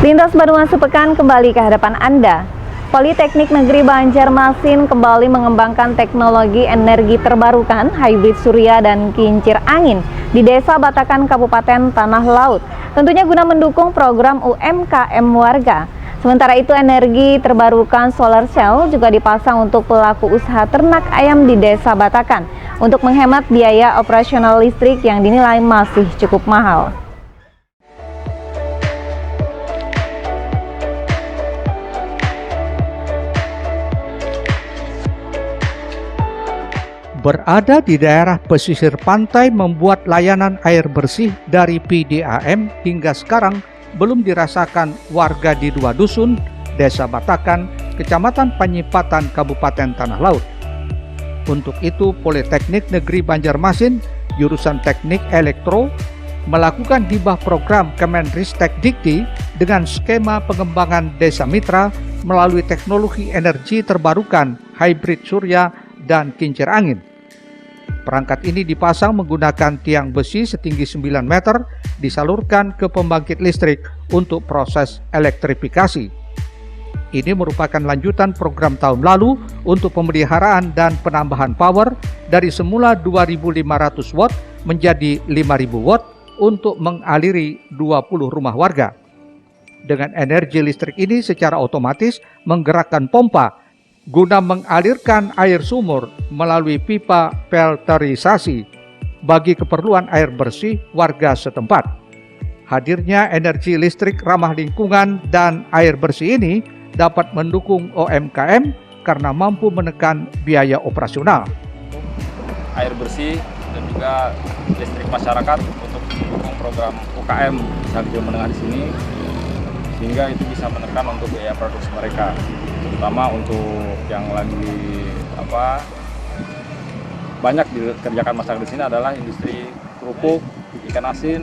Lintas Bandungan sepekan kembali ke hadapan Anda. Politeknik Negeri Banjarmasin kembali mengembangkan teknologi energi terbarukan, hybrid surya dan kincir angin di Desa Batakan, Kabupaten Tanah Laut. Tentunya guna mendukung program UMKM warga. Sementara itu, energi terbarukan solar cell juga dipasang untuk pelaku usaha ternak ayam di Desa Batakan untuk menghemat biaya operasional listrik yang dinilai masih cukup mahal. Berada di daerah pesisir pantai membuat layanan air bersih dari PDAM hingga sekarang belum dirasakan warga di dua dusun, Desa Batakan, Kecamatan Panyipatan, Kabupaten Tanah Laut. Untuk itu, Politeknik Negeri Banjarmasin, jurusan Teknik Elektro, melakukan hibah program Kemenristek Dikti dengan skema pengembangan desa mitra melalui teknologi energi terbarukan, hybrid surya, dan kincir angin. Perangkat ini dipasang menggunakan tiang besi setinggi 9 meter, disalurkan ke pembangkit listrik untuk proses elektrifikasi. Ini merupakan lanjutan program tahun lalu untuk pemeliharaan dan penambahan power dari semula 2.500 watt menjadi 5.000 watt untuk mengaliri 20 rumah warga. Dengan energi listrik ini secara otomatis menggerakkan pompa guna mengalirkan air sumur melalui pipa filterisasi bagi keperluan air bersih warga setempat. Hadirnya energi listrik ramah lingkungan dan air bersih ini dapat mendukung UMKM karena mampu menekan biaya operasional. Air bersih dan juga listrik masyarakat untuk mendukung program UKM usaha kecil menengah di sini, sehingga itu bisa menekan untuk biaya produksi mereka, terutama untuk yang lagi banyak dikerjakan masyarakat di sini adalah industri kerupuk, ikan asin,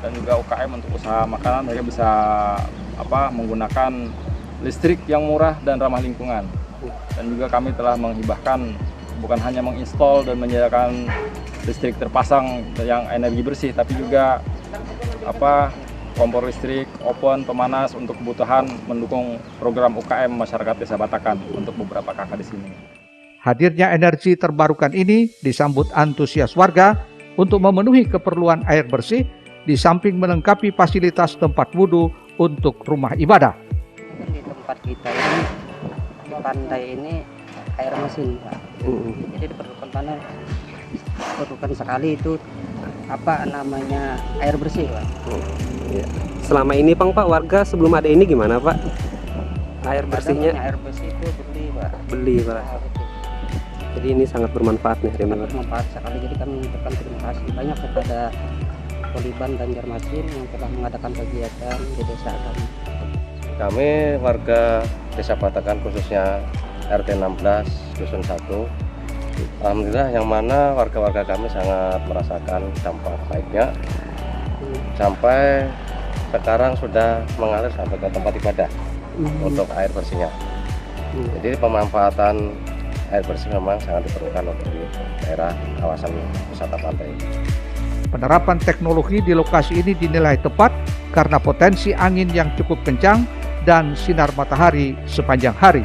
dan juga UKM untuk usaha makanan. Mereka bisa menggunakan listrik yang murah dan ramah lingkungan. Dan juga kami telah menghibahkan, bukan hanya menginstall dan menyediakan listrik terpasang yang energi bersih, tapi juga kompor listrik, oven, pemanas untuk kebutuhan mendukung program UKM masyarakat Desa Batakan untuk beberapa kakak di sini. Hadirnya energi terbarukan ini disambut antusias warga untuk memenuhi keperluan air bersih di samping melengkapi fasilitas tempat wudhu untuk rumah ibadah. Di tempat kita ini, pantai ini air mesin, Pak. Jadi diperlukan sekali itu air bersih, Pak. Selama ini Pak, warga sebelum ada ini gimana Pak? Air bersihnya? Air bersih itu beli, Pak. Beli, Pak. Jadi ini sangat bermanfaat nih. Sangat bermanfaat sekali. Jadi kami mengucapkan terima kasih banyak kepada Poliban Banjarmasin yang telah mengadakan kegiatan di desa kami. Kami warga Desa Batakan, khususnya RT 16 Dusun 1, alhamdulillah yang mana warga-warga kami sangat merasakan dampak baiknya. Sampai sekarang sudah mengalir sampai ke tempat ibadah untuk air bersihnya. Jadi pemanfaatan air bersih memang sangat diperlukan untuk di daerah kawasan wisata pantai. Penerapan teknologi di lokasi ini dinilai tepat karena potensi angin yang cukup kencang dan sinar matahari sepanjang hari.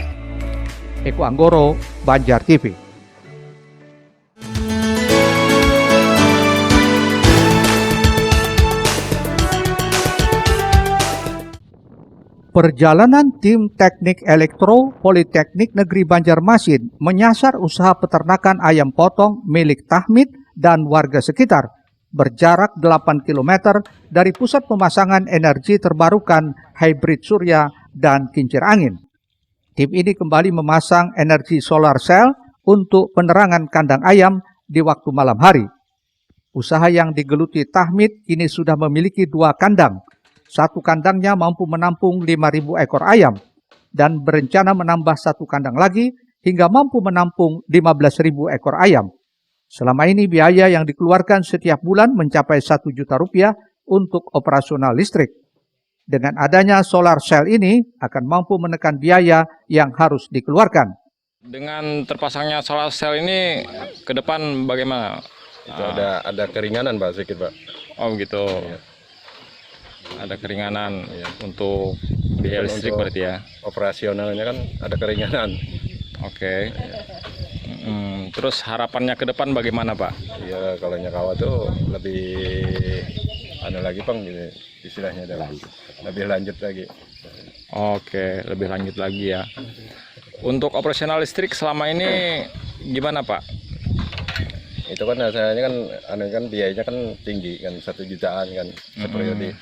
Eko Anggoro, Banjar TV. Perjalanan tim teknik elektro Politeknik Negeri Banjarmasin menyasar usaha peternakan ayam potong milik Tahmid dan warga sekitar berjarak 8 km dari pusat pemasangan energi terbarukan hybrid surya dan kincir angin. Tim ini kembali memasang energi solar cell untuk penerangan kandang ayam di waktu malam hari. Usaha yang digeluti Tahmid kini sudah memiliki 2 kandang. Satu kandangnya mampu menampung 5.000 ekor ayam dan berencana menambah 1 kandang lagi hingga mampu menampung 15.000 ekor ayam. Selama ini biaya yang dikeluarkan setiap bulan mencapai Rp1.000.000 untuk operasional listrik. Dengan adanya solar cell ini akan mampu menekan biaya yang harus dikeluarkan. Dengan terpasangnya solar cell ini ke depan bagaimana? Itu ada keringanan Pak, sedikit Pak. Oh gitu. Ya. Ada keringanan ya, untuk biaya listrik berarti ya. Operasionalnya kan ada keringanan. Oke. Terus harapannya ke depan bagaimana Pak? Ya kalau Nyakawa tuh lebih lagi Bang, gitu, istilahnya lebih lanjut lagi. Oke, lebih lanjut lagi ya. Untuk operasional listrik selama ini gimana Pak? Itu kan rasanya kan biayanya kan tinggi kan, 1 jutaan kan seperiode,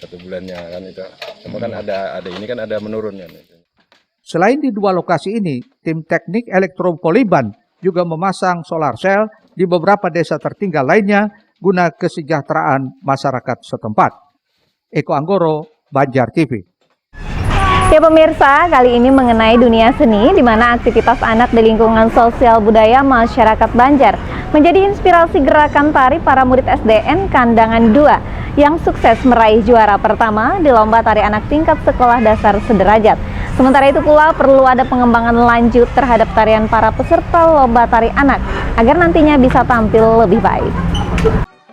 1 bulannya kan itu. Cuma kan ada ini kan ada menurun kan. Selain di 2 lokasi ini, tim teknik Elektropoliban juga memasang solar cell di beberapa desa tertinggal lainnya guna kesejahteraan masyarakat setempat. Eko Anggoro, Banjar TV. Ya pemirsa, kali ini mengenai dunia seni, di mana aktivitas anak di lingkungan sosial budaya masyarakat Banjar menjadi inspirasi gerakan tari para murid SDN Kandangan 2 yang sukses meraih juara pertama di lomba tari anak tingkat sekolah dasar sederajat. Sementara itu pula perlu ada pengembangan lanjut terhadap tarian para peserta lomba tari anak agar nantinya bisa tampil lebih baik.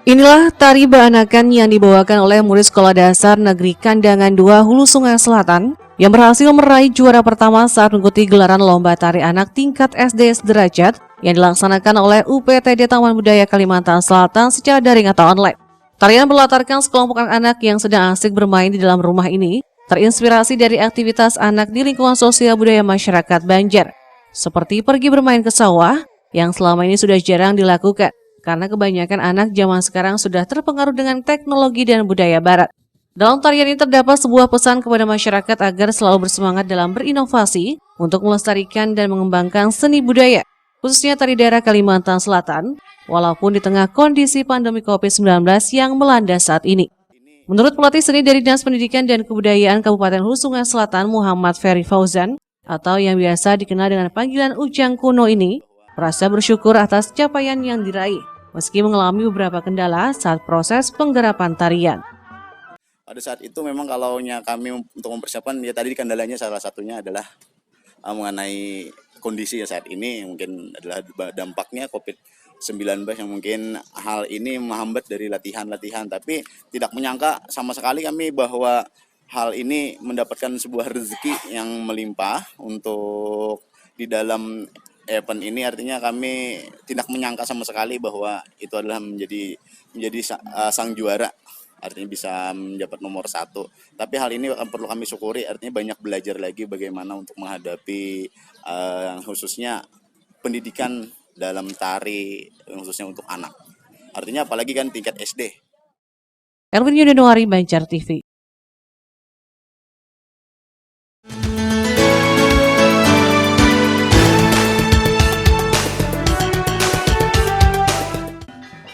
Inilah tari beranakan yang dibawakan oleh murid sekolah dasar negeri Kandangan 2 Hulu Sungai Selatan yang berhasil meraih juara pertama saat mengikuti gelaran lomba tari anak tingkat SD sederajat yang dilaksanakan oleh UPTD Taman Budaya Kalimantan Selatan secara daring atau online. Tarian berlatarkan sekelompok anak-anak yang sedang asik bermain di dalam rumah ini terinspirasi dari aktivitas anak di lingkungan sosial budaya masyarakat Banjar, seperti pergi bermain ke sawah yang selama ini sudah jarang dilakukan karena kebanyakan anak zaman sekarang sudah terpengaruh dengan teknologi dan budaya barat. Dalam tarian ini terdapat sebuah pesan kepada masyarakat agar selalu bersemangat dalam berinovasi untuk melestarikan dan mengembangkan seni budaya, khususnya tari daerah Kalimantan Selatan, walaupun di tengah kondisi pandemi COVID-19 yang melanda saat ini. Menurut pelatih seni dari Dinas Pendidikan dan Kebudayaan Kabupaten Hulu Sungai Selatan, Muhammad Ferry Fauzan, atau yang biasa dikenal dengan panggilan Ujang Kuno ini, merasa bersyukur atas capaian yang diraih, meski mengalami beberapa kendala saat proses penggarapan tarian. Pada saat itu memang kalau kami untuk mempersiapkan, ya tadi kendalanya salah satunya adalah mengenai kondisi ya saat ini, mungkin adalah dampaknya COVID-19 yang mungkin hal ini menghambat dari latihan-latihan, tapi tidak menyangka sama sekali kami bahwa hal ini mendapatkan sebuah rezeki yang melimpah untuk di dalam event ini. Artinya kami tidak menyangka sama sekali bahwa itu adalah menjadi sang juara, artinya bisa mendapat nomor 1. Tapi hal ini perlu kami syukuri, artinya banyak belajar lagi bagaimana untuk menghadapi khususnya pendidikan dalam tari, khususnya untuk anak. Artinya apalagi kan tingkat SD. Erwin Yudanuari, Banjar TV.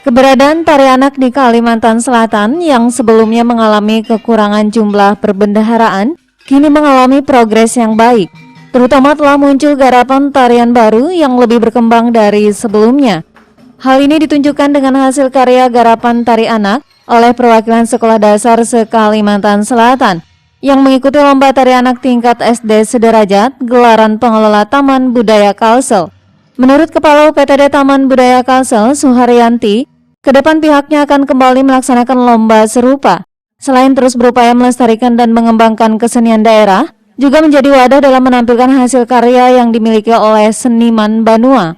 Keberadaan tari anak di Kalimantan Selatan yang sebelumnya mengalami kekurangan jumlah perbendaharaan, kini mengalami progres yang baik. Terutama telah muncul garapan tarian baru yang lebih berkembang dari sebelumnya. Hal ini ditunjukkan dengan hasil karya garapan tari anak oleh perwakilan sekolah dasar se-Kalimantan Selatan yang mengikuti lomba tari anak tingkat SD sederajat gelaran pengelola Taman Budaya Kalsel. Menurut Kepala UPTD Taman Budaya Kalsel, Suharyanti, ke depan pihaknya akan kembali melaksanakan lomba serupa. Selain terus berupaya melestarikan dan mengembangkan kesenian daerah, juga menjadi wadah dalam menampilkan hasil karya yang dimiliki oleh seniman Banua.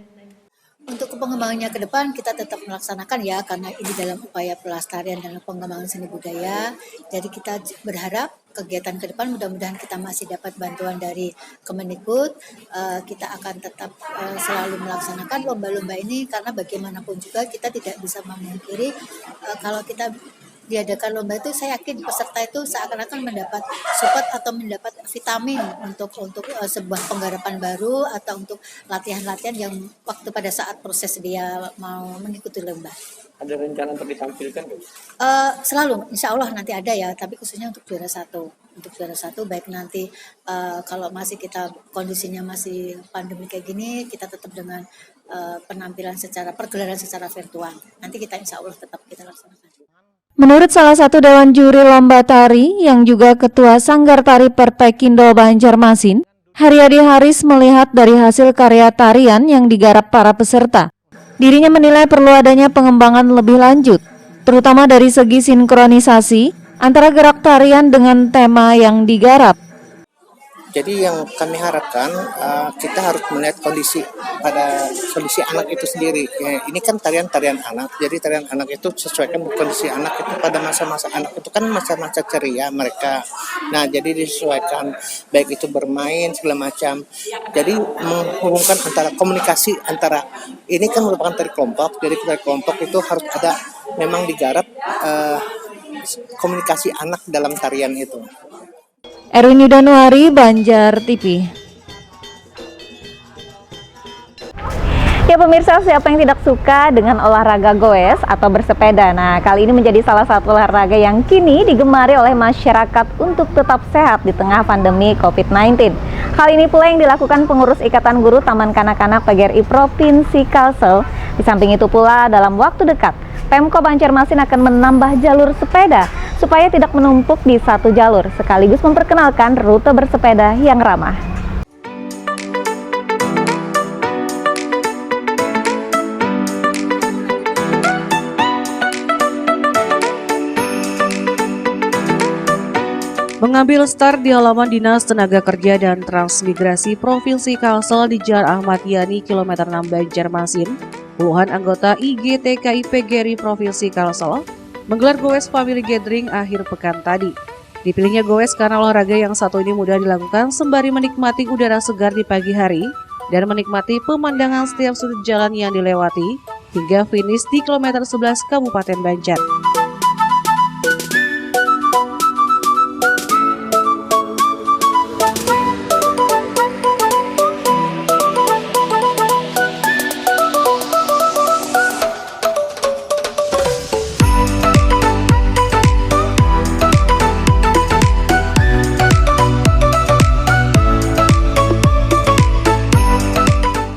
Untuk pengembangannya ke depan kita tetap melaksanakan ya, karena ini dalam upaya pelestarian dan pengembangan seni budaya. Jadi kita berharap kegiatan ke depan mudah-mudahan kita masih dapat bantuan dari Kemendikbud. Kita akan tetap selalu melaksanakan lomba-lomba ini, karena bagaimanapun juga kita tidak bisa memungkiri kalau kita diadakan lomba itu, saya yakin peserta itu seakan-akan mendapat support atau mendapat vitamin untuk sebuah penggarapan baru atau untuk latihan-latihan yang waktu pada saat proses dia mau mengikuti lomba. Ada rencana untuk ditampilkan? Selalu, insya Allah nanti ada ya, tapi khususnya untuk juara 1. Untuk juara 1 baik nanti kalau masih kita kondisinya masih pandemi kayak gini, kita tetap dengan penampilan pergelaran secara virtual. Nanti kita insya Allah tetap kita laksanakan. Menurut salah satu dewan juri lomba tari yang juga ketua Sanggar Tari Pertekindo Banjarmasin, Haryadi Haris melihat dari hasil karya tarian yang digarap para peserta. Dirinya menilai perlu adanya pengembangan lebih lanjut, terutama dari segi sinkronisasi antara gerak tarian dengan tema yang digarap. Jadi yang kami harapkan kita harus melihat kondisi anak itu sendiri. Ya, ini kan tarian anak, jadi tarian anak itu sesuaikan kondisi anak itu pada masa-masa anak itu kan masa-masa ceria mereka. Nah jadi disesuaikan baik itu bermain segala macam. Jadi menghubungkan antara komunikasi antara ini kan merupakan tari kelompok, jadi tari kelompok itu harus ada memang digarap komunikasi anak dalam tarian itu. Erwin Yudanuari, Banjar TV. Ya pemirsa, siapa yang tidak suka dengan olahraga goes atau bersepeda? Nah, kali ini menjadi salah satu olahraga yang kini digemari oleh masyarakat untuk tetap sehat di tengah pandemi COVID-19. Hal ini pula yang dilakukan pengurus Ikatan Guru Taman Kanak-Kanak PGRI Provinsi Kalsel. Di samping itu pula, dalam waktu dekat, Pemko Banjarmasin akan menambah jalur sepeda supaya tidak menumpuk di satu jalur, sekaligus memperkenalkan rute bersepeda yang ramah. Mengambil start di halaman Dinas Tenaga Kerja dan Transmigrasi Provinsi Kalsel di Jalan Ahmad Yani, kilometer 6 Banjarmasin, puluhan anggota IGTKI PGRI Provinsi Kalsel menggelar goes family gathering akhir pekan tadi. Dipilihnya goes karena olahraga yang satu ini mudah dilakukan sembari menikmati udara segar di pagi hari dan menikmati pemandangan setiap sudut jalan yang dilewati hingga finish di kilometer 11 Kabupaten Banjar.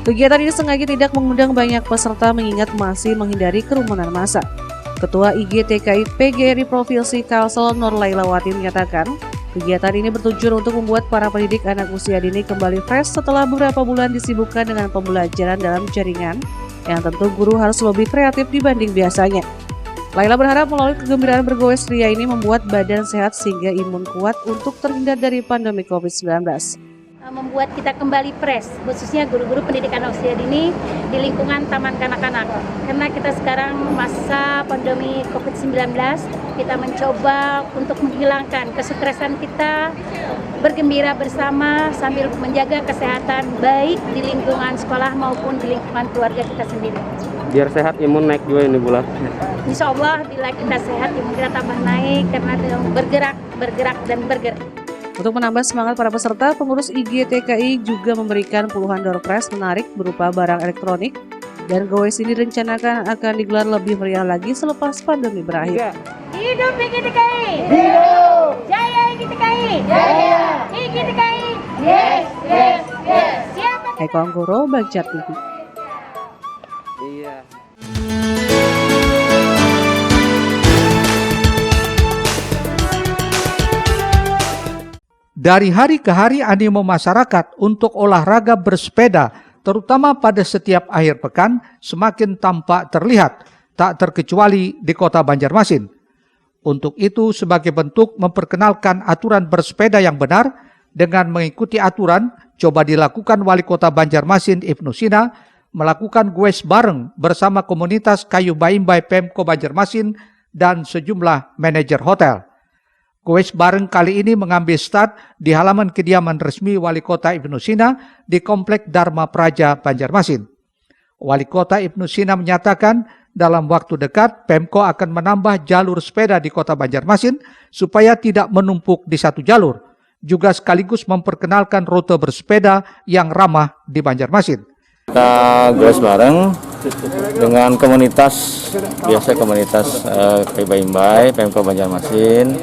Kegiatan ini sengaja tidak mengundang banyak peserta mengingat masih menghindari kerumunan massa. Ketua IGTKI PGRI Provinsi Kalsel Nur Lailawati menyatakan, kegiatan ini bertujuan untuk membuat para pendidik anak usia dini kembali fresh setelah beberapa bulan disibukkan dengan pembelajaran dalam jaringan, yang tentu guru harus lebih kreatif dibanding biasanya. Laila berharap melalui kegembiraan bergoes ria ini membuat badan sehat sehingga imun kuat untuk terhindar dari pandemi COVID-19. Membuat kita kembali fresh, khususnya guru-guru pendidikan usia dini di lingkungan Taman Kanak-Kanak. Karena kita sekarang masa pandemi COVID-19, kita mencoba untuk menghilangkan kesetresan kita, bergembira bersama sambil menjaga kesehatan baik di lingkungan sekolah maupun di lingkungan keluarga kita sendiri. Biar sehat imun naik juga ini bulan. Insya Allah bila kita sehat imun kita tambah naik karena bergerak dan bergerak. Untuk menambah semangat para peserta, pengurus IGTKI juga memberikan puluhan door prize menarik berupa barang elektronik, dan goes ini direncanakan akan digelar lebih meriah lagi selepas pandemi berakhir. Hidup IGTKI! Hidup! Jaya IGTKI! Jaya! IGTKI! Yes, yes, yes! Siapa? Eko Anggoro, Banjar TV. Iya. Dari hari ke hari animo masyarakat untuk olahraga bersepeda, terutama pada setiap akhir pekan, semakin tampak terlihat, tak terkecuali di kota Banjarmasin. Untuk itu, sebagai bentuk memperkenalkan aturan bersepeda yang benar, dengan mengikuti aturan, coba dilakukan Wali Kota Banjarmasin Ibnu Sina, melakukan goes bareng bersama komunitas Kayu Baimbai Pemko Banjarmasin dan sejumlah manajer hotel. Goes bareng kali ini mengambil start di halaman kediaman resmi Wali Kota Ibnu Sina di Komplek Dharma Praja Banjarmasin. Wali Kota Ibnu Sina menyatakan dalam waktu dekat Pemko akan menambah jalur sepeda di Kota Banjarmasin supaya tidak menumpuk di satu jalur, juga sekaligus memperkenalkan rute bersepeda yang ramah di Banjarmasin. Kita goes bareng dengan komunitas, biasa komunitas Kayu Baimbai Pemko Banjarmasin.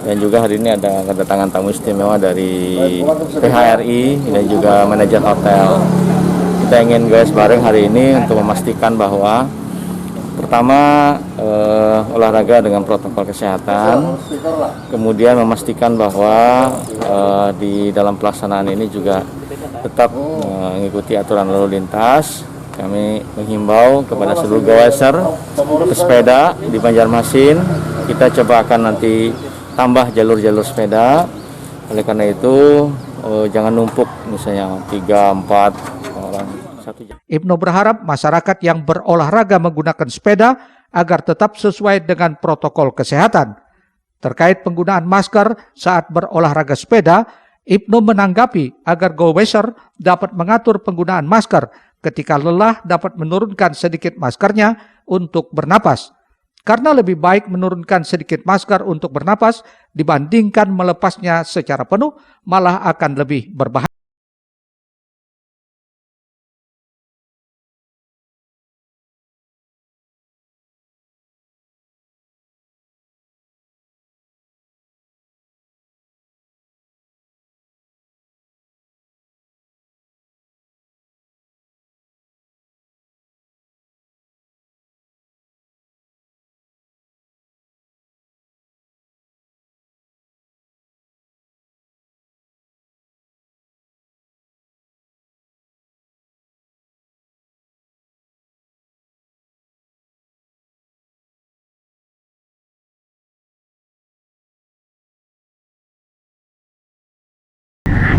Dan juga hari ini ada kedatangan tamu istimewa dari PHRI dan juga manajer hotel. Kita ingin goes bareng hari ini untuk memastikan bahwa pertama olahraga dengan protokol kesehatan, kemudian memastikan bahwa di dalam pelaksanaan ini juga tetap mengikuti aturan lalu lintas, Kami menghimbau kepada seluruh gawaser pesepeda di Banjarmasin, kita coba akan nanti tambah jalur-jalur sepeda. Oleh karena itu jangan numpuk, misalnya 3-4 orang satu jam. Ibnu berharap masyarakat yang berolahraga menggunakan sepeda agar tetap sesuai dengan protokol kesehatan. Terkait penggunaan masker saat berolahraga sepeda, Ibnu menanggapi agar goweser dapat mengatur penggunaan masker. Ketika lelah dapat menurunkan sedikit maskernya untuk bernapas. Karena lebih baik menurunkan sedikit masker untuk bernapas dibandingkan melepasnya secara penuh, malah akan lebih berbahaya.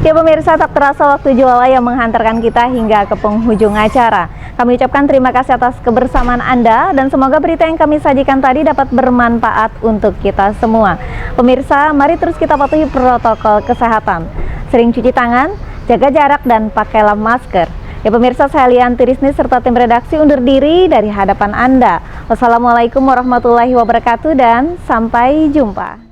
Ya pemirsa, tak terasa waktu juala yang menghantarkan kita hingga ke penghujung acara. Kami ucapkan terima kasih atas kebersamaan Anda dan semoga berita yang kami sajikan tadi dapat bermanfaat untuk kita semua. Pemirsa, mari terus kita patuhi protokol kesehatan. Sering cuci tangan, jaga jarak dan pakailah masker. Ya pemirsa, saya Lianti Risni serta tim redaksi undur diri dari hadapan Anda. Wassalamualaikum warahmatullahi wabarakatuh dan sampai jumpa.